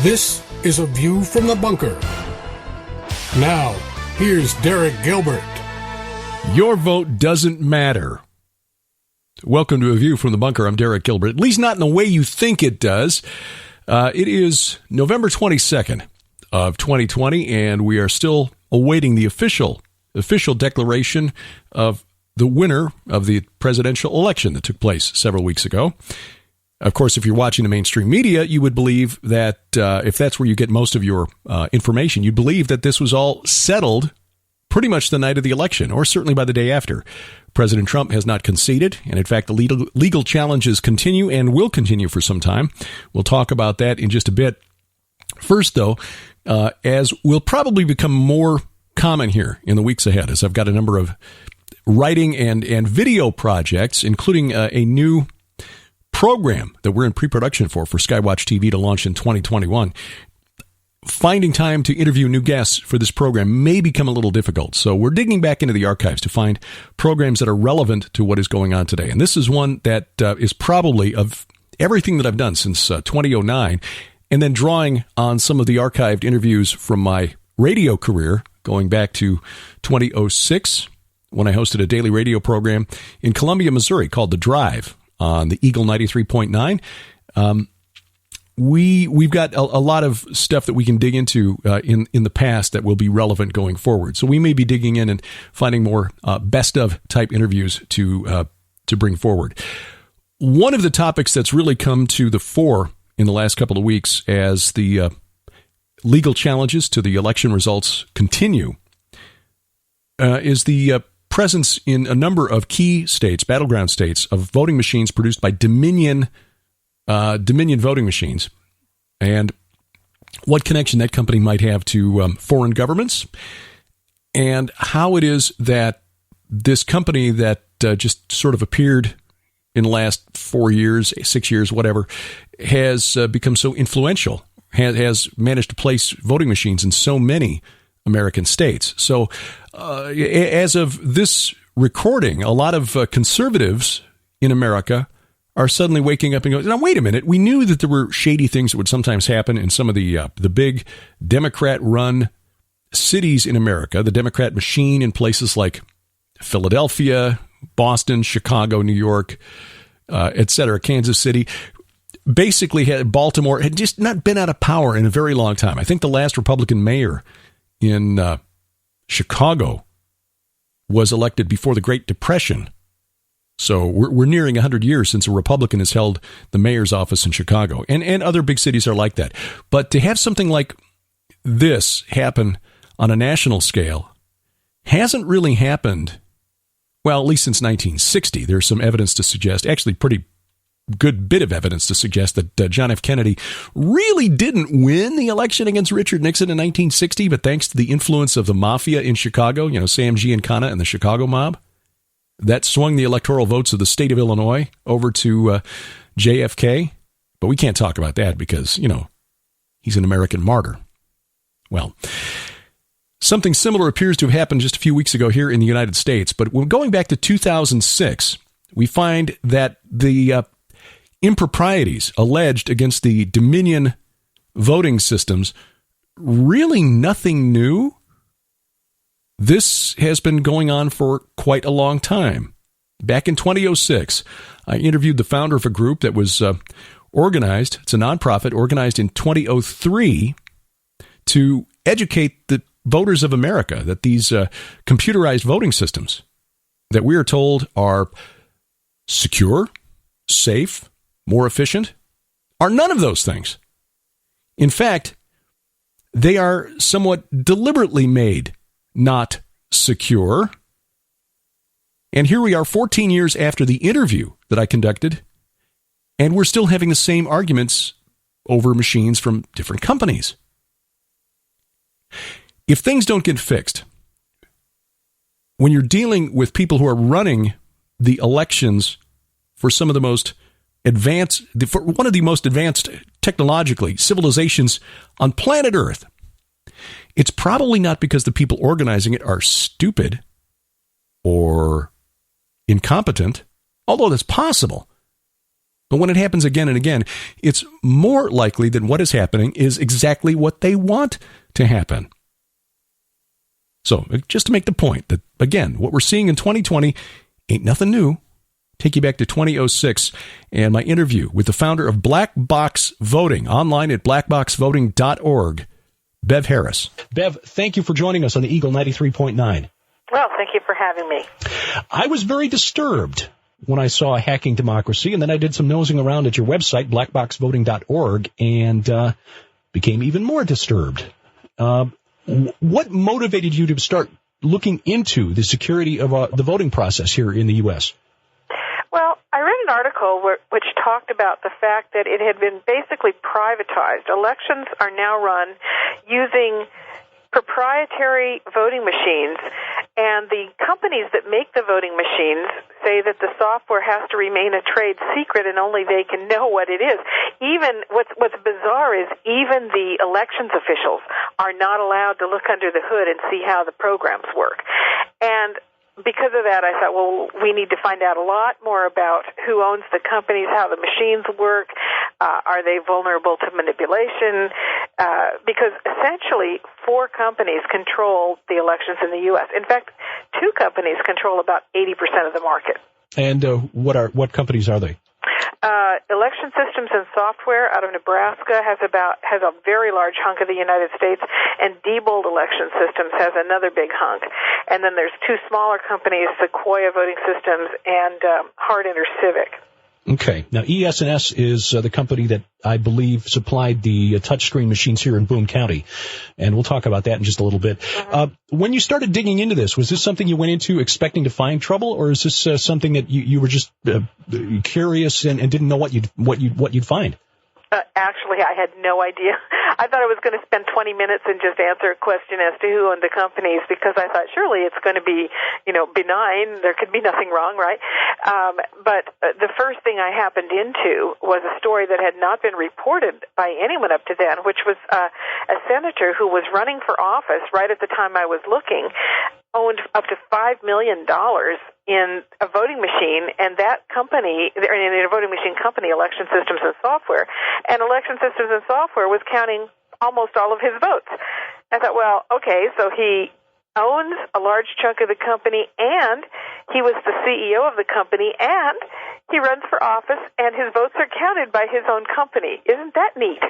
This is A View from the Bunker. Now, here's Derek Gilbert. Your vote doesn't matter. Welcome to A View from the Bunker. I'm Derek Gilbert. At least not in the way you think it does. It is November 22nd of 2020, and we are still awaiting the official declaration of the winner of the presidential election that took place several weeks ago. Of course, if you're watching the mainstream media, you would believe that if that's where you get most of your information, you'd believe that this was all settled pretty much the night of the election, or certainly by the day after. President Trump has not conceded, and in fact, the legal challenges continue and will continue for some time. We'll talk about that in just a bit. First, though, as will probably become more common here in the weeks ahead, as I've got a number of writing and video projects, including a new program that we're in pre-production for Skywatch TV to launch in 2021. Finding time to interview new guests for this program may become a little difficult, so we're digging back into the archives to find programs that are relevant to what is going on today. And this is one that is probably, of everything that I've done since 2009, and then drawing on some of the archived interviews from my radio career going back to 2006, when I hosted a daily radio program in Columbia, Missouri called The Drive on the Eagle 93.9. We've got a lot of stuff that we can dig into in the past that will be relevant going forward. So we may be digging in and finding more best of type interviews to bring forward. One of the topics that's really come to the fore in the last couple of weeks as the legal challenges to the election results continue is the presence in a number of key states, battleground states, of voting machines produced by Dominion voting machines, and what connection that company might have to foreign governments, and how it is that this company that just sort of appeared in the last 4 years, 6 years, whatever, has become so influential, has managed to place voting machines in so many American states. So as of this recording, a lot of conservatives in America are suddenly waking up and going, now, wait a minute, we knew that there were shady things that would sometimes happen in some of the big Democrat-run cities in America, the Democrat machine in places like Philadelphia, Boston, Chicago, New York, et cetera, Kansas City. Basically, Baltimore had just not been out of power in a very long time. I think the last Republican mayor in Chicago was elected before the Great Depression. So we're nearing 100 years since a Republican has held the mayor's office in Chicago. And other big cities are like that. But to have something like this happen on a national scale hasn't really happened, well, at least since 1960. There's some evidence to suggest, actually pretty good bit of evidence to suggest that John F. Kennedy really didn't win the election against Richard Nixon in 1960, but thanks to the influence of the mafia in Chicago, Sam Giancana and the Chicago mob, that swung the electoral votes of the state of Illinois over to JFK. But we can't talk about that because, he's an American martyr. Well, something similar appears to have happened just a few weeks ago here in the United States. But when going back to 2006, we find that the improprieties alleged against the Dominion voting systems, really nothing new. This has been going on for quite a long time. Back in 2006, I interviewed the founder of a group that was organized, it's a nonprofit, organized in 2003 to educate the voters of America that these computerized voting systems that we are told are secure, safe, more efficient, are none of those things. In fact, they are somewhat deliberately made not secure. And here we are 14 years after the interview that I conducted, and we're still having the same arguments over machines from different companies. If things don't get fixed, when you're dealing with people who are running the elections for some of the most advanced, for one of the most advanced technologically civilizations on planet Earth, it's probably not because the people organizing it are stupid or incompetent, although that's possible. But when it happens again and again, it's more likely that what is happening is exactly what they want to happen. So, just to make the point that, again, what we're seeing in 2020 ain't nothing new. Take you back to 2006 and my interview with the founder of Black Box Voting, online at blackboxvoting.org, Bev Harris. Bev, thank you for joining us on the Eagle 93.9. Well, thank you for having me. I was very disturbed when I saw Hacking Democracy, and then I did some nosing around at your website, blackboxvoting.org, and became even more disturbed. What motivated you to start looking into the security of the voting process here in the U.S.? Well, I read an article which talked about the fact that it had been basically privatized. Elections are now run using proprietary voting machines, and the companies that make the voting machines say that the software has to remain a trade secret and only they can know what it is. Even what's bizarre is even the elections officials are not allowed to look under the hood and see how the programs work. And because of that, I thought, well, we need to find out a lot more about who owns the companies, how the machines work, are they vulnerable to manipulation, because essentially 4 companies control the elections in the U.S. In fact, 2 companies control about 80% of the market. And what companies are they? Election Systems and Software out of Nebraska has a very large hunk of the United States, and Diebold Election Systems has another big hunk. And then there's 2 smaller companies, Sequoia Voting Systems and Hardinter Civic. Okay. Now, ES&S is the company that I believe supplied the touchscreen machines here in Boone County, and we'll talk about that in just a little bit. Mm-hmm. When you started digging into this, was this something you went into expecting to find trouble, or is this something that you were just curious and didn't know what you'd find? Actually, I had no idea. I thought I was going to spend 20 minutes and just answer a question as to who owned the companies, because I thought surely it's going to be, benign. There could be nothing wrong, right? But the first thing I happened into was a story that had not been reported by anyone up to then, which was a senator who was running for office right at the time I was looking, owned up to $5 million in a voting machine, and that company, in a voting machine company, Election Systems and Software, and Election Systems and Software was counting almost all of his votes. I thought, well, okay, so he owns a large chunk of the company, and he was the CEO of the company, and he runs for office, and his votes are counted by his own company. Isn't that neat?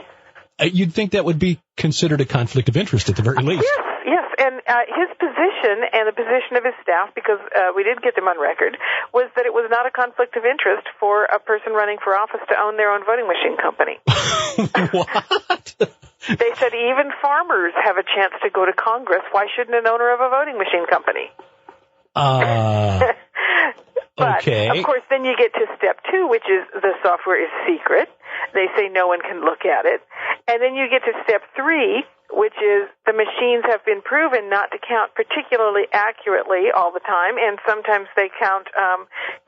You'd think that would be considered a conflict of interest at the very least. Yes, and his position and the position of his staff, because we did get them on record, was that it was not a conflict of interest for a person running for office to own their own voting machine company. What? They said even farmers have a chance to go to Congress. Why shouldn't an owner of a voting machine company? But, okay. Of course, then you get to step 2, which is the software is secret. They say no one can look at it. And then you get to step 3, which is the machines have been proven not to count particularly accurately all the time, and sometimes they count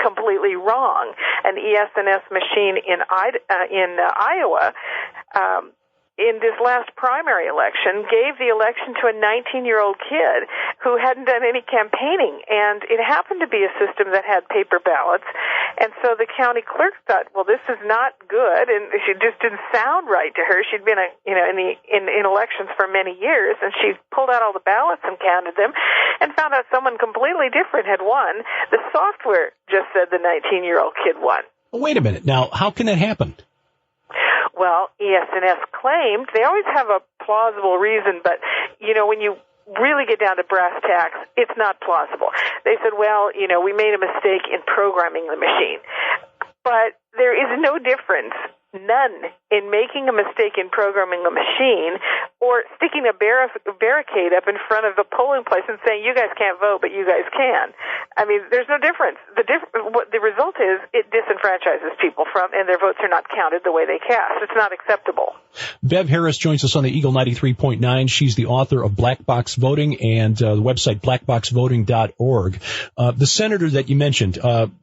completely wrong. An ES&S machine in Iowa, in this last primary election, gave the election to a 19-year-old kid who hadn't done any campaigning, and it happened to be a system that had paper ballots, and so the county clerk thought, well, this is not good, and she just didn't sound right to her. She'd been, in elections for many years, and she pulled out all the ballots and counted them, and found out someone completely different had won. The software just said the 19-year-old kid won. Wait a minute. Now, how can that happen? Well, ES&S claimed, they always have a plausible reason, but, when you really get down to brass tacks, it's not plausible. They said, well, we made a mistake in programming the machine. But there is no difference, none, in making a mistake in programming a machine or sticking a barricade up in front of the polling place and saying, you guys can't vote, but you guys can. I mean, there's no difference. What the result is, it disenfranchises people and their votes are not counted the way they cast. It's not acceptable. Bev Harris joins us on the Eagle 93.9. She's the author of Black Box Voting and the website blackboxvoting.org. The senator that you mentioned,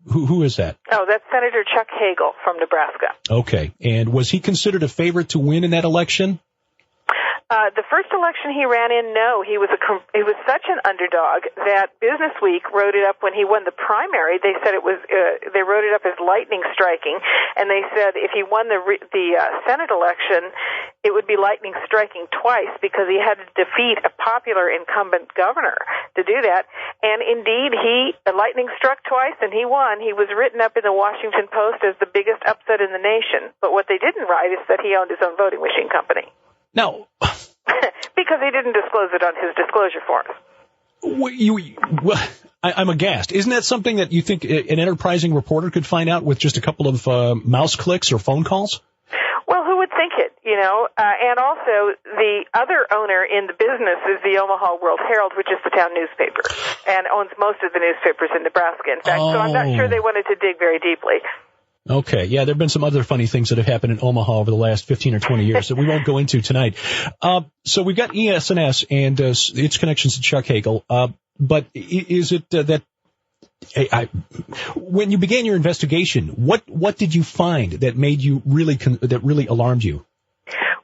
who is that? Oh, that's Senator Chuck Hagel from Nebraska. Okay. And was he considered a favorite to win in that election? The first election he ran in, no, he was such an underdog that Business Week wrote it up when he won the primary. They said they wrote it up as lightning striking, and they said if he won the Senate election, it would be lightning striking twice because he had to defeat a popular incumbent governor to do that. And indeed, the lightning struck twice, and he won. He was written up in the Washington Post as the biggest upset in the nation. But what they didn't write is that he owned his own voting machine company. Now, because he didn't disclose it on his disclosure forms. I'm aghast. Isn't that something that you think an enterprising reporter could find out with just a couple of mouse clicks or phone calls? Well, who would think it, and also the other owner in the business is the Omaha World Herald, which is the town newspaper, and owns most of the newspapers in Nebraska, in fact. So I'm not sure they wanted to dig very deeply. Okay, yeah, there have been some other funny things that have happened in Omaha over the last 15 or 20 years that we won't go into tonight. So we've got ES&S and its connections to Chuck Hagel, but is it that when you began your investigation, what did you find that made you that really alarmed you?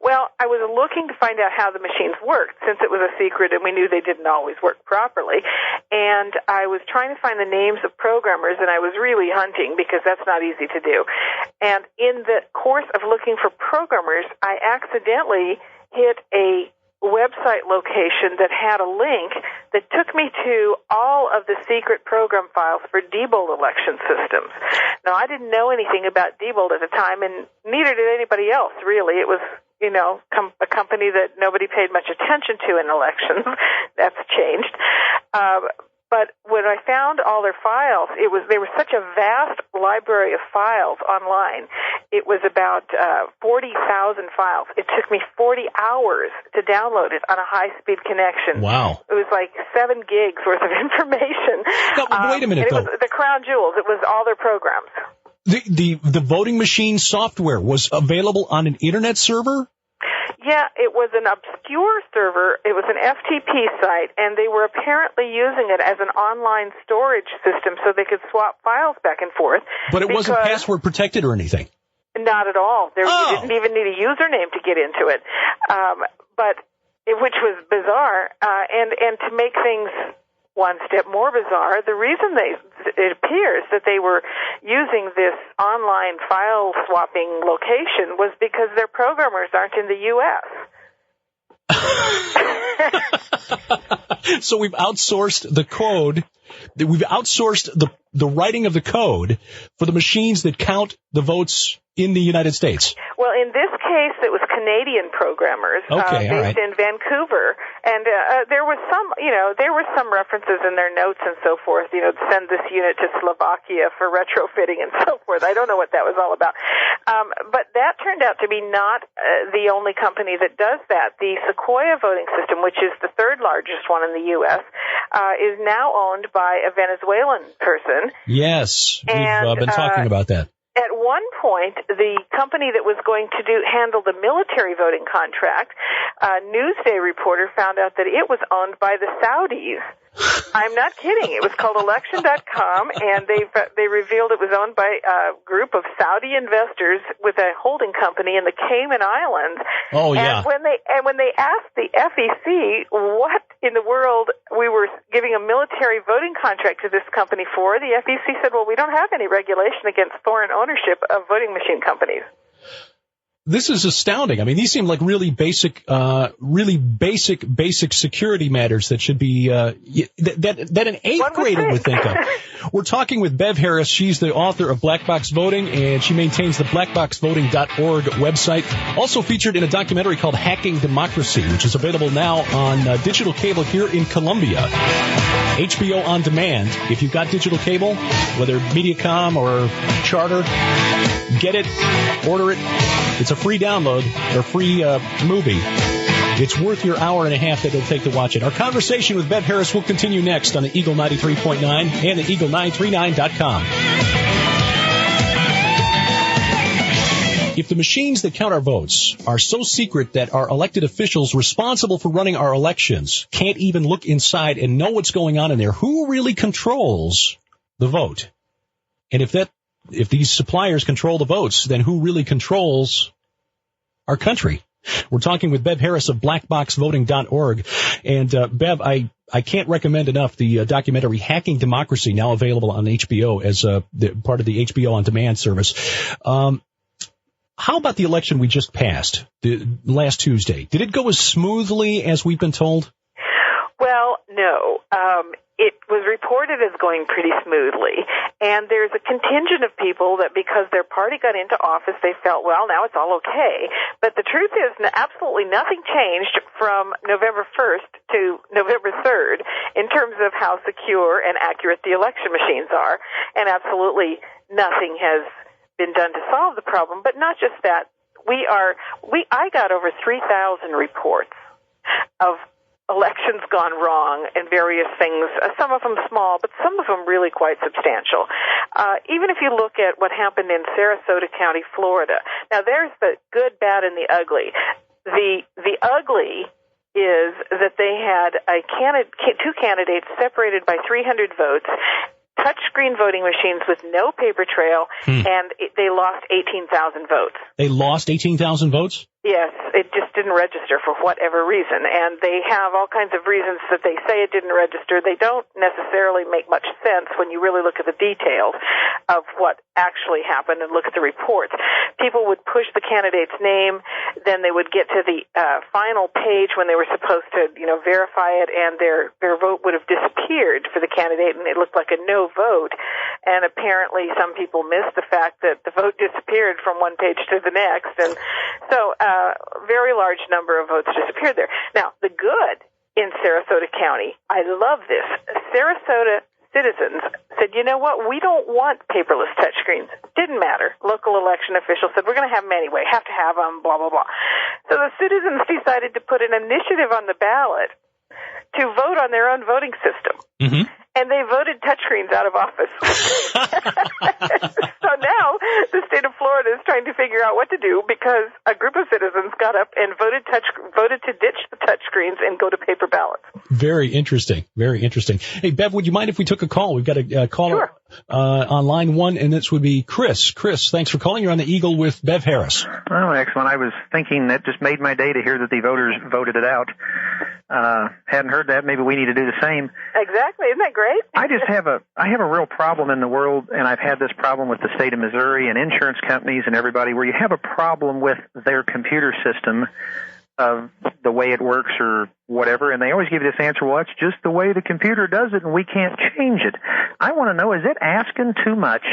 Well, I was looking to find out how the machines worked, since it was a secret and we knew they didn't always work properly. And I was trying to find the names of programmers, and I was really hunting because that's not easy to do. And in the course of looking for programmers, I accidentally hit a website location that had a link that took me to all of the secret program files for Diebold election systems. Now, I didn't know anything about Diebold at the time, and neither did anybody else, really. It was, a company that nobody paid much attention to in elections. That's changed. But when I found all their files, they were such a vast library of files online. It was about 40,000 files. It took me 40 hours to download it on a high-speed connection. Wow. It was like 7 gigs worth of information. No, wait a minute, though. It was the crown jewels. It was all their programs. The voting machine software was available on an internet server? Yeah, it was an obscure server. It was an FTP site, and they were apparently using it as an online storage system so they could swap files back and forth. But it wasn't password protected or anything? Not at all. You didn't even need a username to get into it, which was bizarre. And to make things one step more bizarre, the reason it appears that they were using this online file swapping location was because their programmers aren't in the U.S. So we've outsourced the code. We've outsourced the writing of the code for the machines that count the votes in the United States. Well, in this case, it was Canadian programmers based in Vancouver, and there was some references in their notes and so forth. Send this unit to Slovakia for retrofitting and so forth. I don't know what that was all about, but that turned out to be not the only company that does that. The Sequoia voting system, which is the third largest one in the U.S., is now owned by a Venezuelan person. Yes, we've been talking about that. At one point, the company that was going to handle the military voting contract, Newsday reporter found out that it was owned by the Saudis. I'm not kidding. It was called election.com, and they revealed it was owned by a group of Saudi investors with a holding company in the Cayman Islands. Oh, yeah. And when they asked the FEC what in the world we were giving a military voting contract to this company for, the FEC said, well, we don't have any regulation against foreign ownership of voting machine companies. This is astounding. I mean, these seem like really basic security matters that should be that an eighth grader would think of. We're talking with Bev Harris. She's the author of Black Box Voting, and she maintains the blackboxvoting.org website. Also featured in a documentary called Hacking Democracy, which is available now on digital cable here in Columbia. HBO on demand. If you've got digital cable, whether Mediacom or Charter, get it, order it. It's a free download or free movie. It's worth your hour and a half that it'll take to watch it. Our conversation with Bev Harris will continue next on the Eagle 93.9 and the Eagle939.com. If the machines that count our votes are so secret that our elected officials responsible for running our elections can't even look inside and know what's going on in there, who really controls the vote? And if these suppliers control the votes, then who really controls our country? We're talking with Bev Harris of blackboxvoting.org. And, Bev, I can't recommend enough the documentary Hacking Democracy, now available on HBO as part of the HBO On Demand service. How about the election we just passed, last Tuesday? Did it go as smoothly as we've been told? Well, no. It was reported as going pretty smoothly, and there's a contingent of people that because their party got into office, they felt, well, now it's all okay. But the truth is, absolutely nothing changed from November 1st to November 3rd in terms of how secure and accurate the election machines are, and absolutely nothing has been done to solve the problem. But not just that, I got over 3,000 reports of elections gone wrong and various things, some of them small, but some of them really quite substantial. Even if you look at what happened in Sarasota County, Florida. Now, there's the good, bad, and the ugly. The ugly is that they had two candidates separated by 300 votes, touchscreen voting machines with no paper trail, and they lost 18,000 votes. They lost 18,000 votes? Yes, it just didn't register for whatever reason, and they have all kinds of reasons that they say it didn't register. They don't necessarily make much sense when you really look at the details of what actually happened and look at the reports. People would push the candidate's name, then they would get to the final page when they were supposed to, verify it, and their vote would have disappeared for the candidate, and it looked like a no vote. And apparently some people missed the fact that the vote disappeared from one page to the next, and so very large number of votes disappeared there. Now, the good in Sarasota County, I love this. Sarasota citizens said, you know what, we don't want paperless touchscreens. Didn't matter. Local election officials said, we're going to have them anyway, have to have them, blah, blah, blah. So the citizens decided to put an initiative on the ballot to vote on their own voting system. Mm-hmm. And they voted touchscreens out of office. So now the state of Florida is trying to figure out what to do because a group of citizens got up and voted to ditch the touchscreens and go to paper ballots. Very interesting. Very interesting. Hey, Bev, would you mind if we took a call? We've got a caller on line one, and this would be Chris. Chris, thanks for calling. You're on the Eagle with Bev Harris. Oh, excellent. I was thinking that just made my day to hear that the voters voted it out. Hadn't heard that. Maybe we need to do the same. Exactly. Isn't that great? I have a real problem in the world, and I've had this problem with the state of Missouri and insurance companies and everybody, where you have a problem with their computer system of the way it works or whatever, and they always give you this answer, well, it's just the way the computer does it, and we can't change it. I want to know, is it asking too much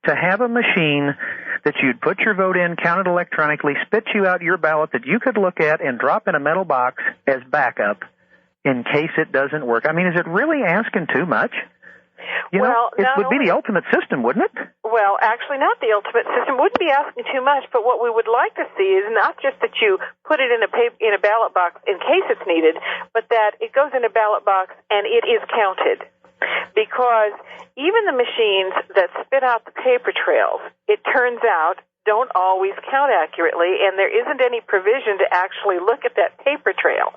to have a machine that you'd put your vote in, count it electronically, spit you out your ballot that you could look at and drop in a metal box as backup in case it doesn't work? I mean, is it really asking too much? It would be the ultimate system, wouldn't it? Well, actually not the ultimate system. It wouldn't be asking too much, but what we would like to see is not just that you put it in a ballot box in case it's needed, but that it goes in a ballot box and it is counted. Because even the machines that spit out the paper trails, it turns out, don't always count accurately, and there isn't any provision to actually look at that paper trail.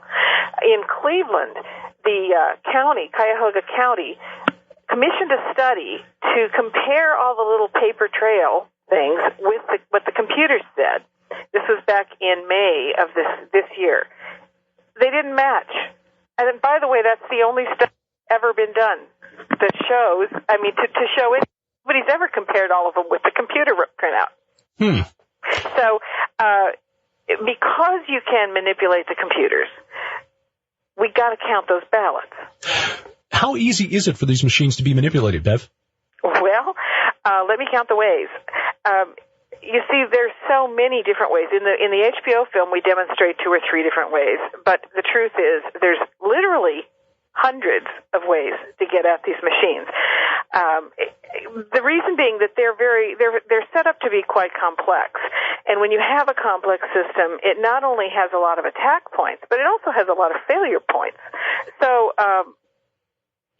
In Cleveland, the Cuyahoga County, commissioned a study to compare all the little paper trail things with what the computer said. This was back in May of this year. They didn't match. And by the way, that's the only study ever been done that shows, to show it, nobody's ever compared all of them with the computer printout. So, because you can manipulate the computers, we got to count those ballots. How easy is it for these machines to be manipulated, Bev? Well, let me count the ways. You see, there's so many different ways. In the HBO film, we demonstrate 2 or 3 different ways. But the truth is, there's literally hundreds of ways to get at these machines. The reason being that they're set up to be quite complex. And when you have a complex system, it not only has a lot of attack points, but it also has a lot of failure points. So,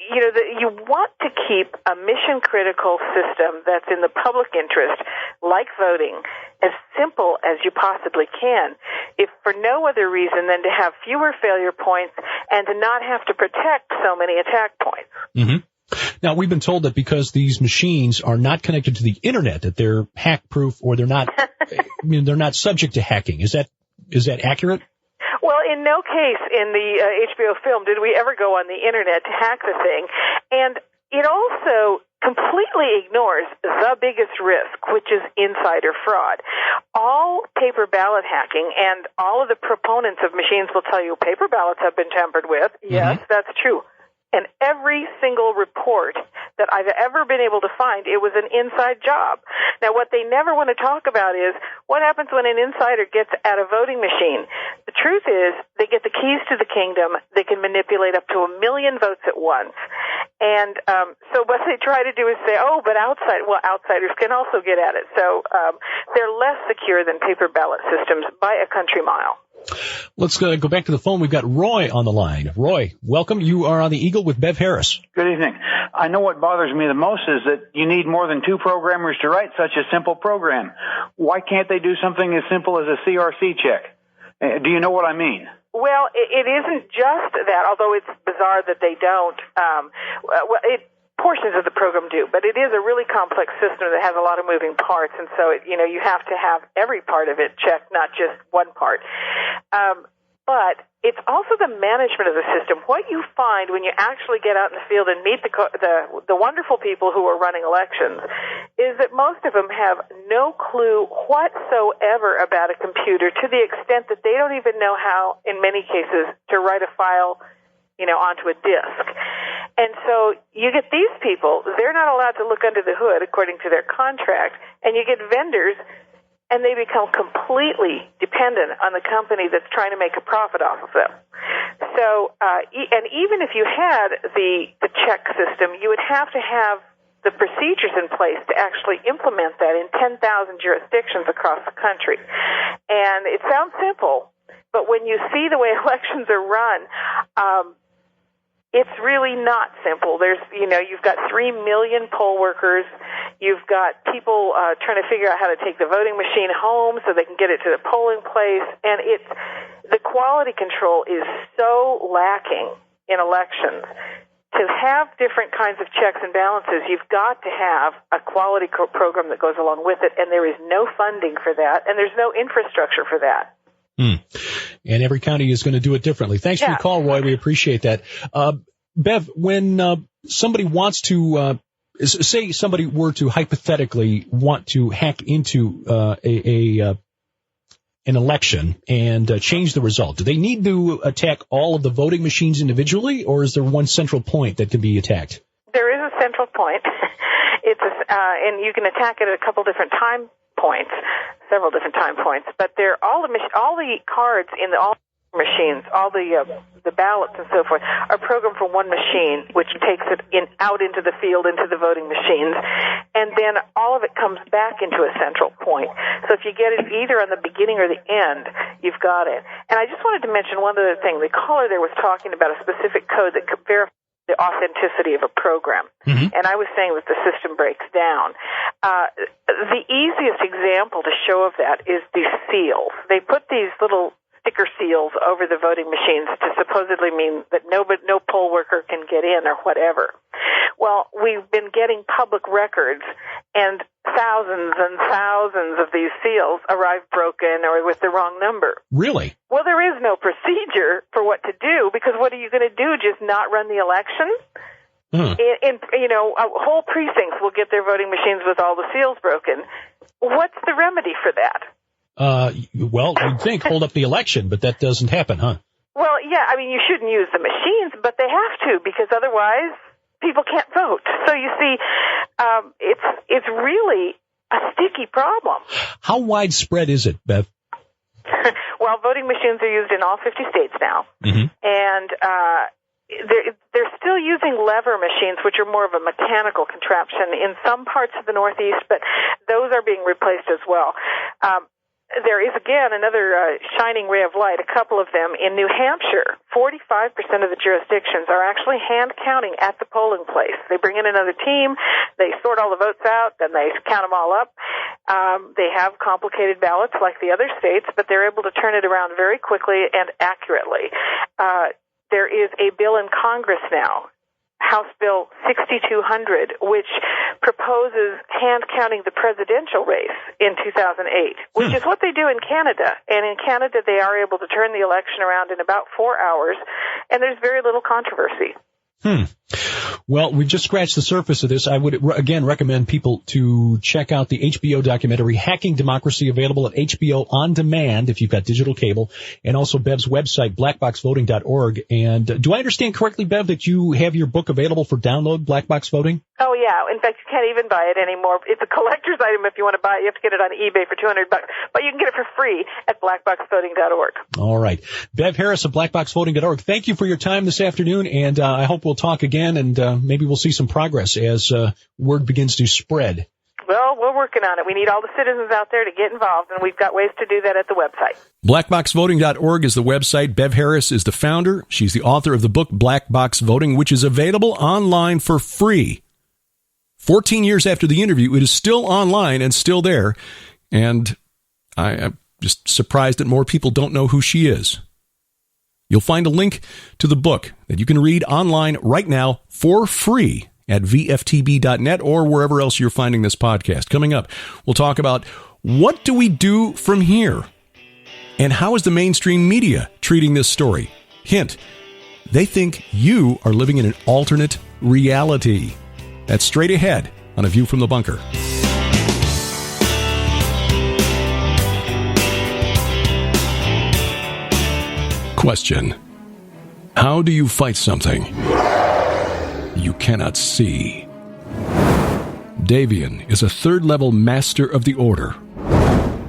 you want to keep a mission-critical system that's in the public interest, like voting, as simple as you possibly can, if for no other reason than to have fewer failure points and to not have to protect so many attack points. Mm-hmm. Now, we've been told that because these machines are not connected to the Internet, that they're hack-proof or they're not, they're not subject to hacking. Is that Is that accurate? Well, in no case in the HBO film did we ever go on the Internet to hack the thing. And it also completely ignores the biggest risk, which is insider fraud. All paper ballot hacking, and all of the proponents of machines will tell you paper ballots have been tampered with. Yes, that's true. And every single report that I've ever been able to find, it was an inside job. Now, what they never want to talk about is what happens when an insider gets at a voting machine. The truth is they get the keys to the kingdom. They can manipulate up to 1 million votes at once. And so what they try to do is say, oh, but outsiders can also get at it. So they're less secure than paper ballot systems by a country mile. Let's go back to the phone. We've got Roy on the line. Roy, welcome. You are on the Eagle with Bev Harris. Good evening. I know what bothers me the most is that you need more than 2 programmers to write such a simple program. Why can't they do something as simple as a CRC check? Do you know what I mean? Well, it isn't just that, although it's bizarre that they don't. Portions of the program do, but it is a really complex system that has a lot of moving parts, and so you have to have every part of it checked, not just one part. But it's also the management of the system. What you find when you actually get out in the field and meet the wonderful people who are running elections is that most of them have no clue whatsoever about a computer, to the extent that they don't even know how, in many cases, to write a file onto a disk. And so you get these people, they're not allowed to look under the hood according to their contract, and you get vendors, and they become completely dependent on the company that's trying to make a profit off of them. So, and even if you had the check system, you would have to have the procedures in place to actually implement that in 10,000 jurisdictions across the country. And it sounds simple, but when you see the way elections are run, it's really not simple. You've got 3 million poll workers. You've got people trying to figure out how to take the voting machine home so they can get it to the polling place. And the quality control is so lacking in elections. To have different kinds of checks and balances, you've got to have a quality program that goes along with it, and there is no funding for that, and there's no infrastructure for that. And every county is going to do it differently. Thanks for your call, Roy. We appreciate that. Bev, when somebody wants to, say somebody were to hypothetically want to hack into an election and change the result, do they need to attack all of the voting machines individually, or is there one central point that can be attacked? There is a central point. And you can attack it at a couple different several different time points, but all the cards in all machines, all the ballots and so forth are programmed for one machine, which takes it out into the field, into the voting machines, and then all of it comes back into a central point. So if you get it either on the beginning or the end, you've got it. And I just wanted to mention one other thing. The caller there was talking about a specific code that could verify the authenticity of a program. And I was saying that the system breaks down. The easiest example to show of that is these seals. They put these little sticker seals over the voting machines to supposedly mean that no poll worker can get in or whatever. Well, we've been getting public records, and thousands and thousands of these seals arrive broken or with the wrong number. Really? Well, there is no procedure for what to do, because what are you going to do, just not run the election? Whole precincts will get their voting machines with all the seals broken. What's the remedy for that? Well, you'd think hold up the election, but that doesn't happen, huh? Well, yeah, I mean, you shouldn't use the machines, but they have to, because otherwise people can't vote. So you see, it's really a sticky problem. How widespread is it, Bev? Well, voting machines are used in all 50 states now, and they're still using lever machines, which are more of a mechanical contraption in some parts of the Northeast, but those are being replaced as well. There is, again, another shining ray of light, a couple of them. In New Hampshire, 45% of the jurisdictions are actually hand counting at the polling place. They bring in another team, they sort all the votes out, then they count them all up. They have complicated ballots like the other states, but they're able to turn it around very quickly and accurately. There is a bill in Congress now House Bill 6200, which proposes hand-counting the presidential race in 2008, which is what they do in Canada. And in Canada, they are able to turn the election around in about 4 hours, and there's very little controversy. Well, we've just scratched the surface of this. I would, again, recommend people to check out the HBO documentary, Hacking Democracy, available at HBO On Demand if you've got digital cable, and also Bev's website, blackboxvoting.org. And do I understand correctly, Bev, that you have your book available for download, Black Box Voting? Oh, yeah. In fact, you can't even buy it anymore. It's a collector's item if you want to buy it. You have to get it on eBay for $200, but you can get it for free at blackboxvoting.org. All right. Bev Harris of blackboxvoting.org, thank you for your time this afternoon, and I hope we'll talk again, and maybe we'll see some progress as word begins to spread. Well, we're working on it. We need all the citizens out there to get involved, and we've got ways to do that at the website. Blackboxvoting.org is the website. Bev Harris is the founder. She's the author of the book Black Box Voting, which is available online for free. 14 years after the interview, it is still online and still there, and I'm just surprised that more people don't know who she is. You'll find a link to the book that you can read online right now for free at vftb.net or wherever else you're finding this podcast. Coming up, we'll talk about what do we do from here and how is the mainstream media treating this story. Hint, they think you are living in an alternate reality. That's straight ahead on A View from the Bunker. Question: how do you fight something you cannot see? Davian is a third-level master of the Order,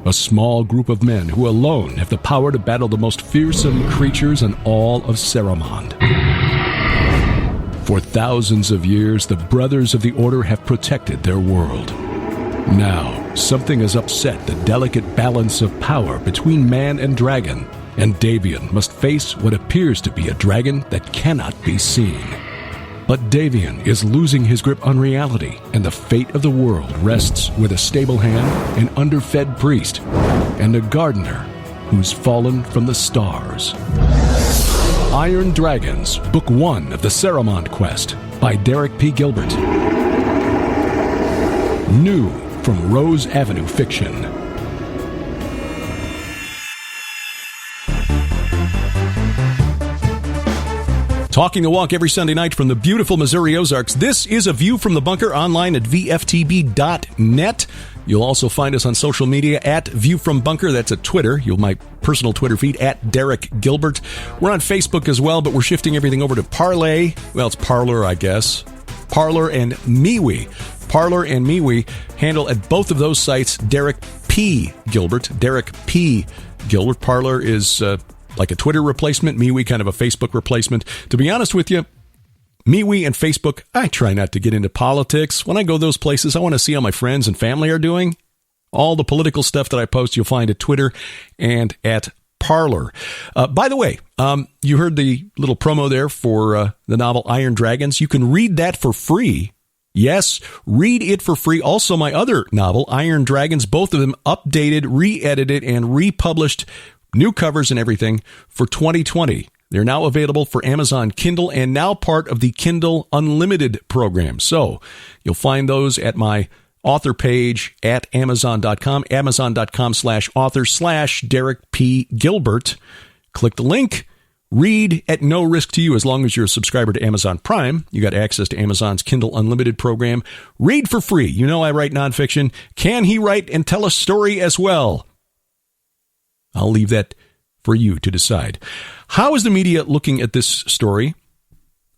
a small group of men who alone have the power to battle the most fearsome creatures in all of Saramond. For thousands of years, the Brothers of the Order have protected their world. Now, something has upset the delicate balance of power between man and dragon, and Davian must face what appears to be a dragon that cannot be seen. But Davian is losing his grip on reality, and the fate of the world rests with a stable hand, an underfed priest, and a gardener who's fallen from the stars. Iron Dragons, Book 1 of the Saramond Quest by Derek P. Gilbert. New from Rose Avenue Fiction. Talking the walk every Sunday night from the beautiful Missouri Ozarks. This is A View from the Bunker, online at vftb.net. You'll also find us on social media at View from Bunker. That's at Twitter. My personal Twitter feed at Derek Gilbert. We're on Facebook as well, but we're shifting everything over to Parlay. Well, it's Parler, I guess. Parler and MeWe. Parler and MeWe handle at both of those sites Derek P. Gilbert. Derek P. Gilbert. Parler is like a Twitter replacement, MeWe kind of a Facebook replacement. To be honest with you, MeWe and Facebook, I try not to get into politics. When I go those places, I want to see how my friends and family are doing. All the political stuff that I post, you'll find at Twitter and at Parler. By the way, you heard the little promo there for the novel Iron Dragons. You can read that for free. Yes, read it for free. Also, my other novel, Iron Dragons, both of them updated, re-edited, and republished, new covers and everything for 2020. They're now available for Amazon Kindle and now part of the Kindle Unlimited program. So you'll find those at my author page at Amazon.com, Amazon.com/author/Derek P. Gilbert. Click the link. Read at no risk to you as long as you're a subscriber to Amazon Prime. You got access to Amazon's Kindle Unlimited program. Read for free. You know I write nonfiction. Can he write and tell a story as well? I'll leave that for you to decide. How is the media looking at this story?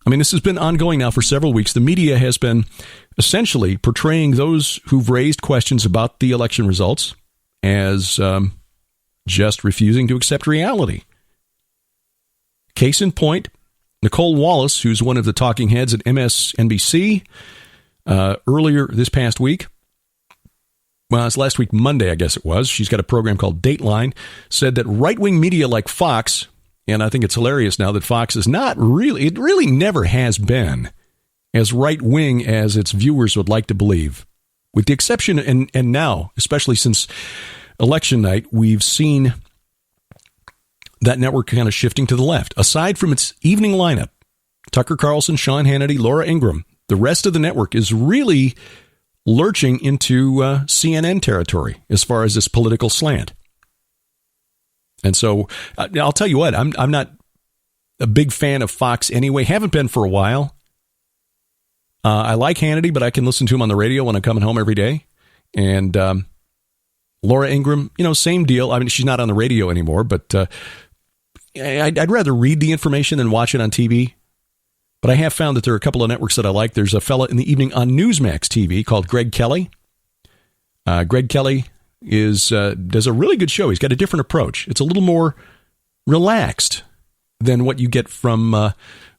I mean, this has been ongoing now for several weeks. The media has been essentially portraying those who've raised questions about the election results as just refusing to accept reality. Case in point, Nicole Wallace, who's one of the talking heads at MSNBC, earlier this past week, well, it's last week, Monday, I guess it was. She's got a program called Dateline, said that right-wing media like Fox, and I think it's hilarious now that Fox is not really, it really never has been as right-wing as its viewers would like to believe. With the exception, and now, especially since election night, we've seen that network kind of shifting to the left. Aside from its evening lineup, Tucker Carlson, Sean Hannity, Laura Ingraham. The rest of the network is really lurching into CNN territory as far as this political slant. And so I'll tell you what, I'm not a big fan of Fox anyway. Haven't been for a while. I like Hannity, but I can listen to him on the radio when I'm coming home every day. And Laura Ingraham, same deal. I mean, she's not on the radio anymore, but I'd rather read the information than watch it on TV. But I have found that there are a couple of networks that I like. There's a fella in the evening on Newsmax TV called Greg Kelly. Greg Kelly does a really good show. He's got a different approach. It's a little more relaxed than what you get from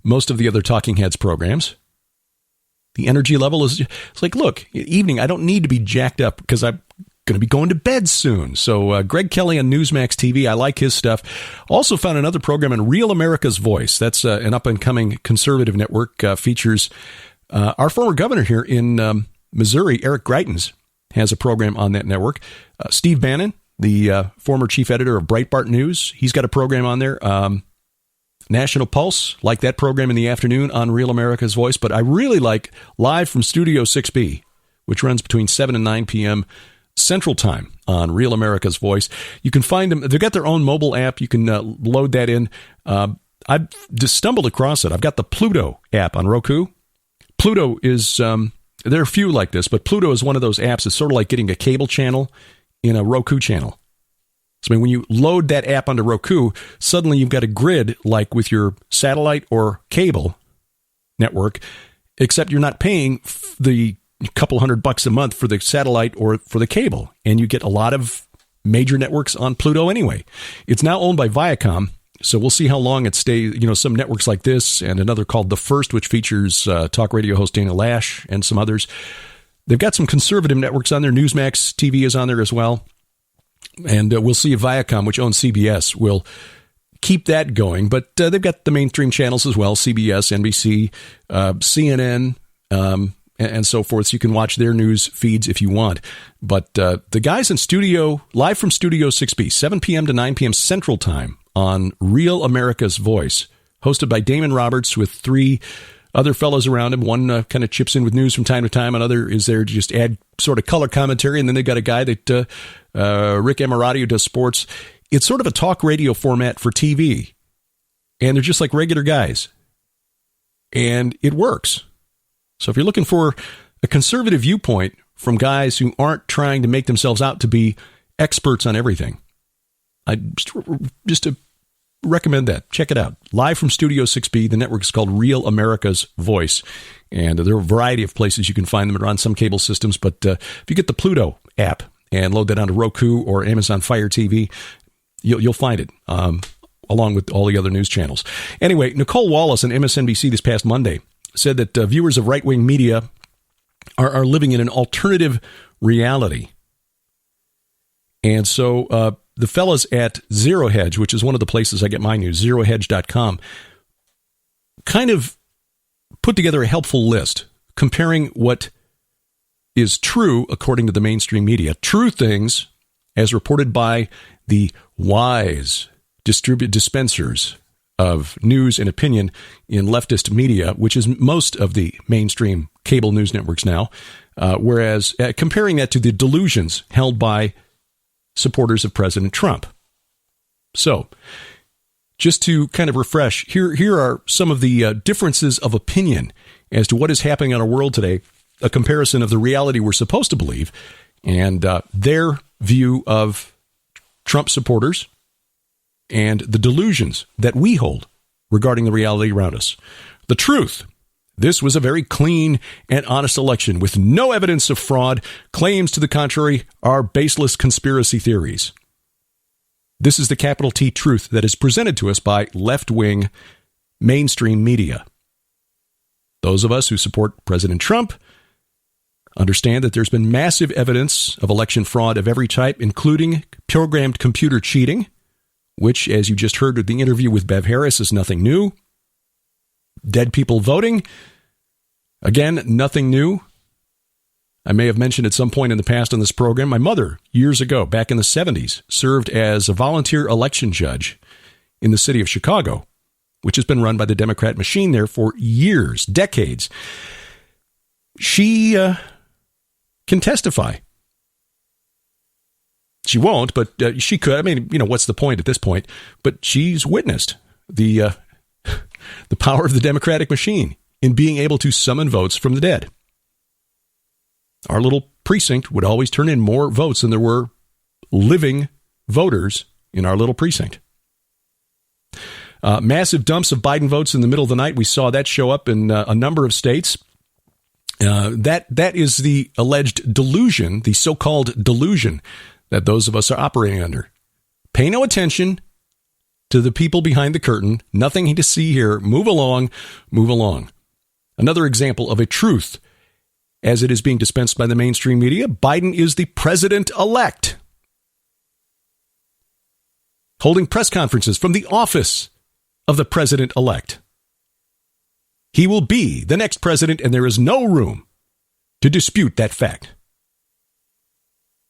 most of the other Talking Heads programs. The energy level is it's like, look, evening, I don't need to be jacked up because I'm going to be going to bed soon. So Greg Kelly on Newsmax TV, I like his stuff. Also found another program on Real America's Voice. That's an up-and-coming conservative network. Features our former governor here in Missouri, Eric Greitens, has a program on that network. Steve Bannon, the former chief editor of Breitbart News, he's got a program on there. National Pulse, like that program in the afternoon on Real America's Voice. But I really like Live from Studio 6B, which runs between 7 and 9 p.m. Central Time on Real America's Voice. You can find them. They've got their own mobile app. You can load that in. I've just stumbled across it. I've got the Pluto app on Roku. Pluto is, there are a few like this, but Pluto is one of those apps. It's sort of like getting a cable channel in a Roku channel. So when you load that app onto Roku, suddenly you've got a grid like with your satellite or cable network, except you're not paying the couple $100 a month for the satellite or for the cable. And you get a lot of major networks on Pluto anyway. It's now owned by Viacom, so we'll see how long it stays. Some networks like this and another called The First, which features talk radio host Dana Lash and some others. They've got some conservative networks on there. Newsmax TV is on there as well. And we'll see if Viacom, which owns CBS, will keep that going. But they've got the mainstream channels as well, CBS, NBC, CNN, and so forth. So you can watch their news feeds if you want. But the guys in studio, live from Studio 6B, 7 p.m. to 9 p.m. Central Time on Real America's Voice, hosted by Damon Roberts with three other fellows around him. One kind of chips in with news from time to time. Another is there to just add sort of color commentary. And then they've got a guy that, Rick Emirati, who does sports. It's sort of a talk radio format for TV. And they're just like regular guys. And it works. So if you're looking for a conservative viewpoint from guys who aren't trying to make themselves out to be experts on everything, I just recommend that. Check it out. Live from Studio 6B. The network is called Real America's Voice. And there are a variety of places you can find them. They're on some cable systems. But if you get the Pluto app and load that onto Roku or Amazon Fire TV, you'll find it, along with all the other news channels. Anyway, Nicole Wallace on MSNBC this past Monday said that viewers of right-wing media are living in an alternative reality. And so the fellas at Zero Hedge, which is one of the places I get my news, zerohedge.com, kind of put together a helpful list comparing what is true according to the mainstream media. True things, as reported by the wise dispensers of news and opinion in leftist media, which is most of the mainstream cable news networks now, whereas comparing that to the delusions held by supporters of President Trump. So, just to kind of refresh, here are some of the differences of opinion as to what is happening in our world today, a comparison of the reality we're supposed to believe and their view of Trump supporters and the delusions that we hold regarding the reality around us. The truth. This was a very clean and honest election with no evidence of fraud. Claims to the contrary are baseless conspiracy theories. This is the capital T truth that is presented to us by left-wing mainstream media. Those of us who support President Trump understand that there's been massive evidence of election fraud of every type, including programmed computer cheating, which, as you just heard with the interview with Bev Harris, is nothing new. Dead people voting, again, nothing new. I may have mentioned at some point in the past on this program, my mother, years ago, back in the 70s, served as a volunteer election judge in the city of Chicago. which has been run by the Democrat machine there for years, decades. She can testify. She won't, but she could. I mean, what's the point at this point? But she's witnessed the power of the Democratic machine in being able to summon votes from the dead. Our little precinct would always turn in more votes than there were living voters in our little precinct. Massive dumps of Biden votes in the middle of the night. We saw that show up in a number of states. That is the alleged delusion, the so-called delusion that those of us are operating under. Pay no attention to the people behind the curtain. Nothing to see here. Move along, move along. Another example of a truth as it is being dispensed by the mainstream media. Biden is the president-elect, holding press conferences from the office of the president-elect. He will be the next president, and there is no room to dispute that fact.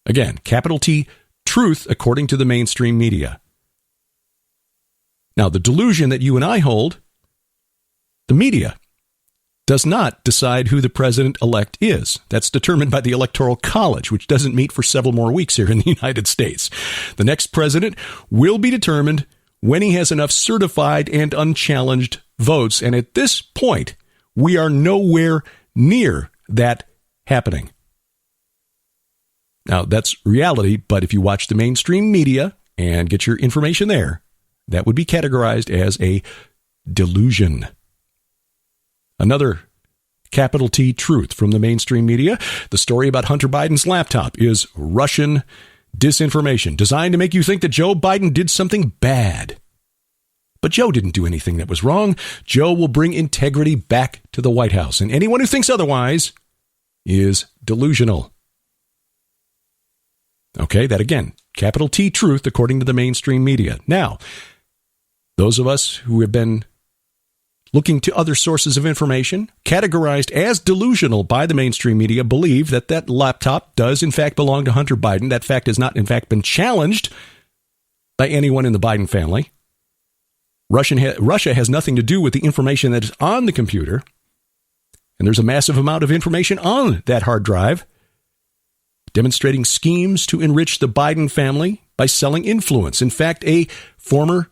Again, capital T, truth according to the mainstream media. Now, the delusion that you and I hold, the media does not decide who the president-elect is. That's determined by the Electoral College, which doesn't meet for several more weeks here in the United States. The next president will be determined when he has enough certified and unchallenged votes. And at this point, we are nowhere near that happening. Now, that's reality, but if you watch the mainstream media and get your information there, that would be categorized as a delusion. Another capital T truth from the mainstream media. The story about Hunter Biden's laptop is Russian disinformation designed to make you think that Joe Biden did something bad. But Joe didn't do anything that was wrong. Joe will bring integrity back to the White House, and anyone who thinks otherwise is delusional. Okay, that again, capital T truth according to the mainstream media. Now, those of us who have been looking to other sources of information, categorized as delusional by the mainstream media, believe that that laptop does in fact belong to Hunter Biden. That fact has not in fact been challenged by anyone in the Biden family. Russia has nothing to do with the information that is on the computer. And there's a massive amount of information on that hard drive demonstrating schemes to enrich the Biden family by selling influence. In fact, a former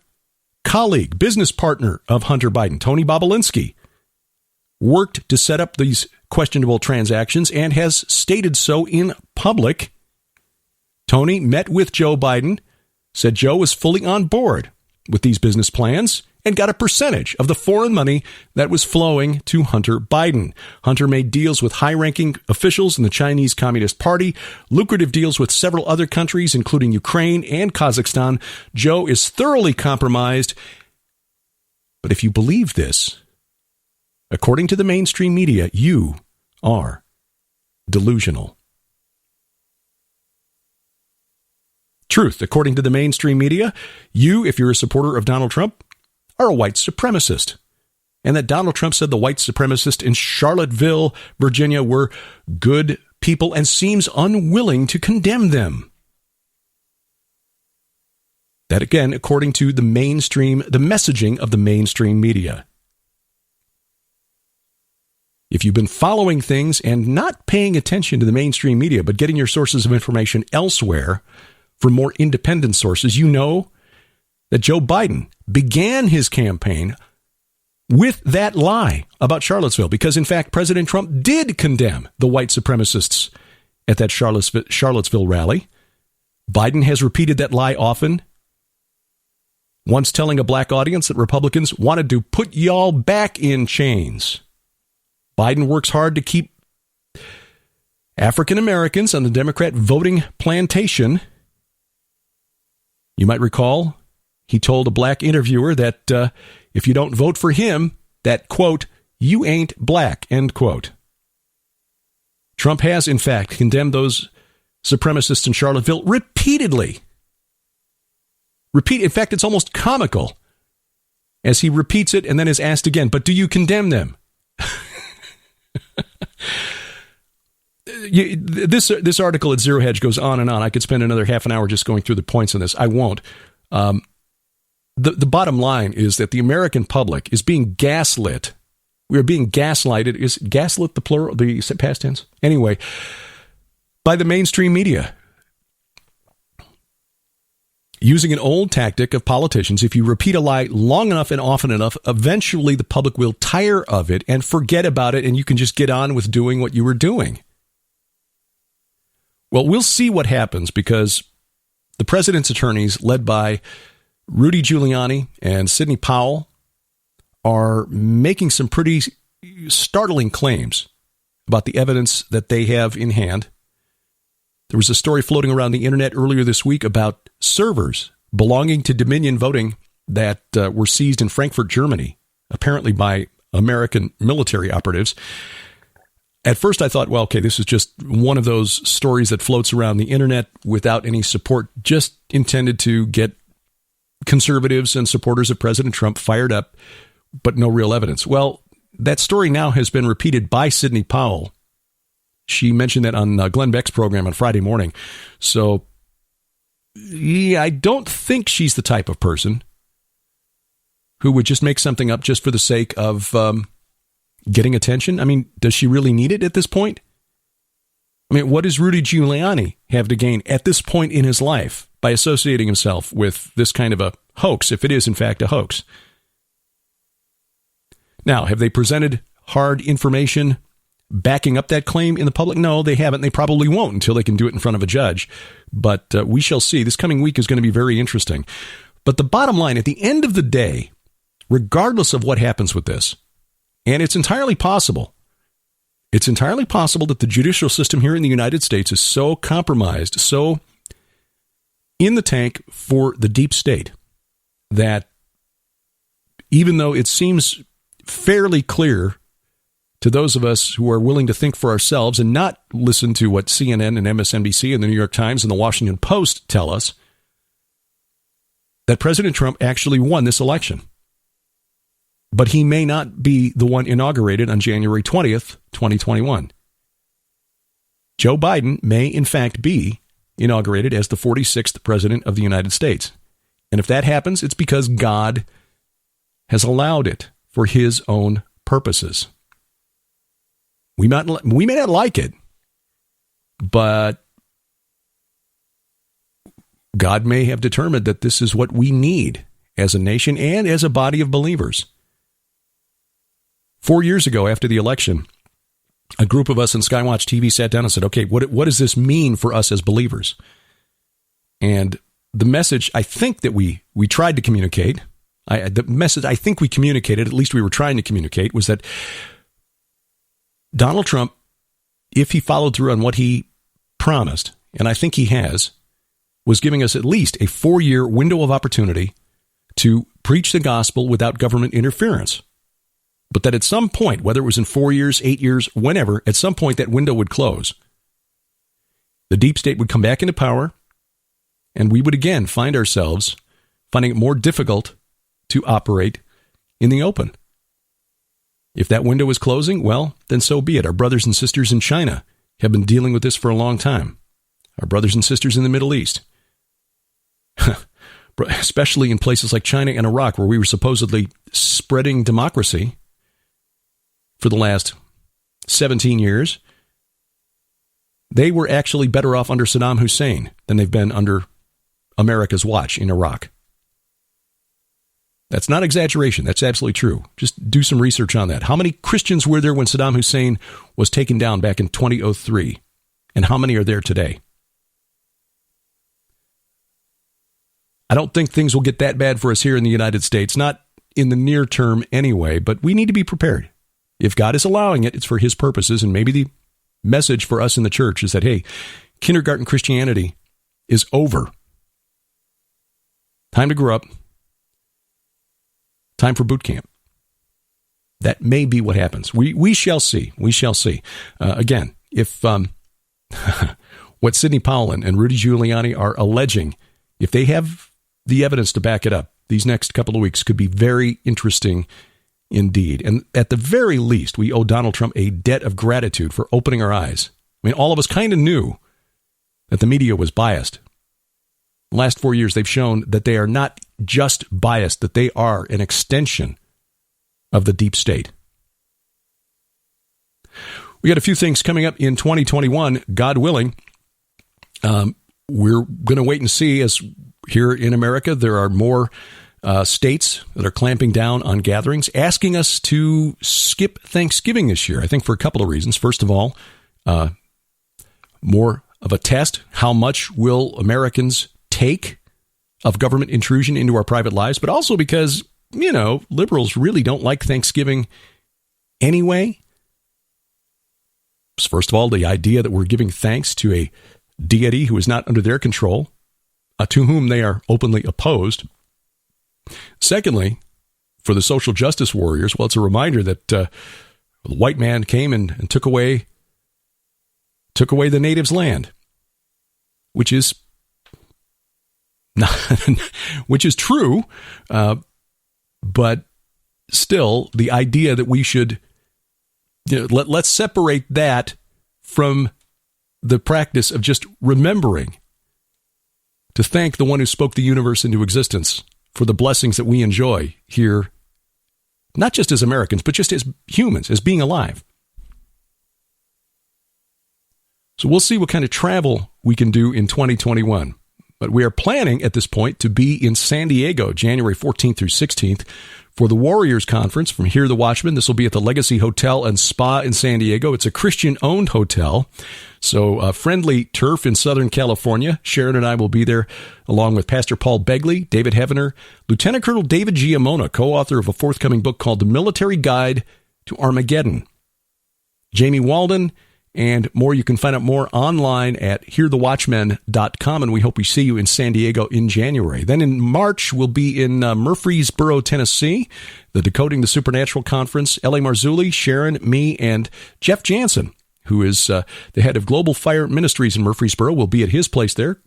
colleague, business partner of Hunter Biden, Tony Bobulinski, worked to set up these questionable transactions and has stated so in public. Tony met with Joe Biden, said Joe was fully on board with these business plans and got a percentage of the foreign money that was flowing to Hunter Biden. Hunter made deals with high-ranking officials in the Chinese Communist Party, lucrative deals with several other countries, including Ukraine and Kazakhstan. Joe is thoroughly compromised. But if you believe this, according to the mainstream media, you are delusional. Truth, according to the mainstream media, you, if you're a supporter of Donald Trump, are a white supremacist. And that Donald Trump said the white supremacists in Charlottesville, Virginia were good people and seems unwilling to condemn them. That again, according to the messaging of the mainstream media. If you've been following things and not paying attention to the mainstream media, but getting your sources of information elsewhere from more independent sources, you know that Joe Biden began his campaign with that lie about Charlottesville, because in fact, President Trump did condemn the white supremacists at that Charlottesville rally. Biden has repeated that lie often, once telling a black audience that Republicans wanted to put y'all back in chains. Biden works hard to keep African Americans on the Democrat voting plantation. You might recall he told a black interviewer that if you don't vote for him, that, quote, you ain't black, end quote. Trump has, in fact, condemned those supremacists in Charlottesville repeatedly. In fact, it's almost comical as he repeats it and then is asked again, but do you condemn them? This article at Zero Hedge goes on and on. I could spend another half an hour just going through the points on this. I won't. the bottom line is that the American public is being gaslit. We are being gaslighted. Is gaslit the plural, the past tense? Anyway, by the mainstream media. Using an old tactic of politicians, if you repeat a lie long enough and often enough, eventually the public will tire of it and forget about it, and you can just get on with doing what you were doing. Well, we'll see what happens, because the president's attorneys, led by Rudy Giuliani and Sidney Powell, are making some pretty startling claims about the evidence that they have in hand. There was a story floating around the internet earlier this week about servers belonging to Dominion Voting that were seized in Frankfurt, Germany, apparently by American military operatives. At first I thought, well, okay, this is just one of those stories that floats around the internet without any support, just intended to get conservatives and supporters of President Trump fired up, but no real evidence. Well, that story now has been repeated by Sidney Powell. She mentioned that on Glenn Beck's program on Friday morning. So, yeah, I don't think she's the type of person who would just make something up just for the sake of getting attention. I mean, does she really need it at this point? I mean, what does Rudy Giuliani have to gain at this point in his life by associating himself with this kind of a hoax, if it is in fact a hoax? Now, have they presented hard information backing up that claim in the public? No, they haven't. They probably won't until they can do it in front of a judge. But we shall see. This coming week is going to be very interesting. But the bottom line, at the end of the day, regardless of what happens with this, and it's entirely possible that the judicial system here in the United States is so compromised, so in the tank for the deep state, that even though it seems fairly clear to those of us who are willing to think for ourselves and not listen to what CNN and MSNBC and the New York Times and the Washington Post tell us, that President Trump actually won this election. But he may not be the one inaugurated on January 20th, 2021. Joe Biden may, in fact, be inaugurated as the 46th president of the United States. And if that happens, it's because God has allowed it for his own purposes. We may not like it, but God may have determined that this is what we need as a nation and as a body of believers. 4 years ago, after the election, a group of us in Skywatch TV sat down and said, okay, what does this mean for us as believers? And the message I think that we tried to communicate, the message I think we communicated, at least we were trying to communicate, was that Donald Trump, if he followed through on what he promised, and I think he has, was giving us at least a 4-year window of opportunity to preach the gospel without government interference. But that at some point, whether it was in 4 years, 8 years, whenever, at some point that window would close. The deep state would come back into power, and we would again find ourselves finding it more difficult to operate in the open. If that window is closing, well, then so be it. Our brothers and sisters in China have been dealing with this for a long time. Our brothers and sisters in the Middle East, especially in places like China and Iraq, where we were supposedly spreading democracy for the last 17 years, they were actually better off under Saddam Hussein than they've been under America's watch in Iraq. That's not exaggeration. That's absolutely true. Just do some research on that. How many Christians were there when Saddam Hussein was taken down back in 2003? And how many are there today? I don't think things will get that bad for us here in the United States, not in the near term anyway, but we need to be prepared. If God is allowing it, it's for his purposes, and maybe the message for us in the church is that, hey, kindergarten Christianity is over. Time to grow up. Time for boot camp. That may be what happens. We shall see. We shall see. Again, if what Sidney Powell and Rudy Giuliani are alleging, if they have the evidence to back it up, these next couple of weeks could be very interesting indeed. And at the very least, we owe Donald Trump a debt of gratitude for opening our eyes. I mean, all of us kind of knew that the media was biased. The last 4 years, they've shown that they are not just biased, that they are an extension of the deep state. We got a few things coming up in 2021, God willing. We're going to wait and see, as here in America, there are more states that are clamping down on gatherings, asking us to skip Thanksgiving this year. I think for a couple of reasons. First of all, more of a test. How much will Americans take of government intrusion into our private lives? But also because, liberals really don't like Thanksgiving anyway. First of all, the idea that we're giving thanks to a deity who is not under their control, to whom they are openly opposed. Secondly, for the social justice warriors, well, it's a reminder that the white man came and took away the natives' land, which is not, which is true, but still, the idea that we should let's separate that from the practice of just remembering to thank the one who spoke the universe into existence for the blessings that we enjoy here, not just as Americans, but just as humans, as being alive. So we'll see what kind of travel we can do in 2021. But we are planning at this point to be in San Diego, January 14th through 16th, for the Warriors Conference from Hear the Watchman. This will be at the Legacy Hotel and Spa in San Diego. It's a Christian-owned hotel, so friendly turf in Southern California. Sharon and I will be there, along with Pastor Paul Begley, David Heavener, Lieutenant Colonel David Giamona, co-author of a forthcoming book called The Military Guide to Armageddon, Jamie Walden, and more. You can find out more online at hearthewatchmen.com, and we hope we see you in San Diego in January. Then in March, we'll be in Murfreesboro, Tennessee, the Decoding the Supernatural Conference. L.A. Marzulli, Sharon, me, and Jeff Jansen, who is the head of Global Fire Ministries in Murfreesboro, will be at his place there.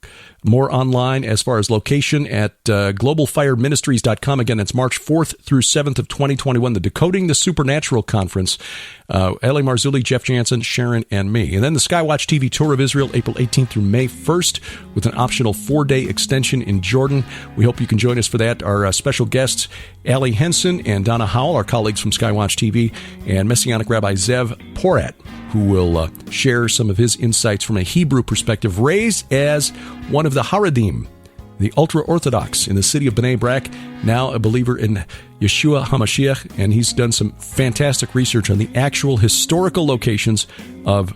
More online as far as location at globalfireministries.com. Again, it's March 4th through 7th of 2021, the Decoding the Supernatural Conference. L.A. Marzulli, Jeff Jansen, Sharon, and me. And then the Skywatch TV Tour of Israel, April 18th through May 1st, with an optional 4-day extension in Jordan. We hope you can join us for that. Our special guests, Allie Henson and Donna Howell, our colleagues from Skywatch TV, and Messianic Rabbi Zev Porat, who will share some of his insights from a Hebrew perspective, raised as one of the Haredim, the ultra-Orthodox in the city of Bnei Brak, now a believer in Yeshua HaMashiach, and he's done some fantastic research on the actual historical locations of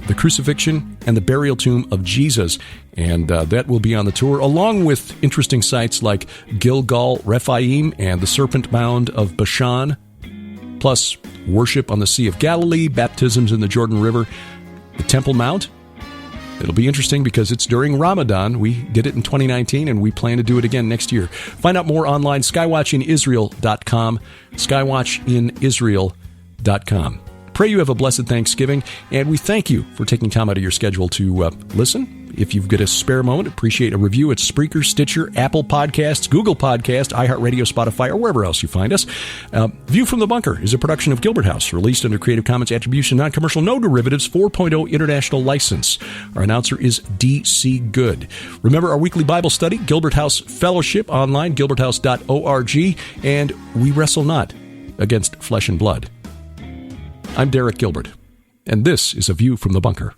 the crucifixion and the burial tomb of Jesus, and that will be on the tour, along with interesting sites like Gilgal Rephaim and the Serpent Mound of Bashan, plus worship on the Sea of Galilee, baptisms in the Jordan River, the Temple Mount. It'll be interesting because it's during Ramadan. We did it in 2019, and we plan to do it again next year. Find out more online, skywatchinisrael.com, skywatchinisrael.com. Pray you have a blessed Thanksgiving, and we thank you for taking time out of your schedule to listen. If you've got a spare moment, appreciate a review at Spreaker, Stitcher, Apple Podcasts, Google Podcasts, iHeartRadio, Spotify, or wherever else you find us. View from the Bunker is a production of Gilbert House, released under Creative Commons Attribution, Non-Commercial, No Derivatives, 4.0 International License. Our announcer is D.C. Good. Remember our weekly Bible study, Gilbert House Fellowship, online, gilberthouse.org, and we wrestle not against flesh and blood. I'm Derek Gilbert, and this is A View from the Bunker.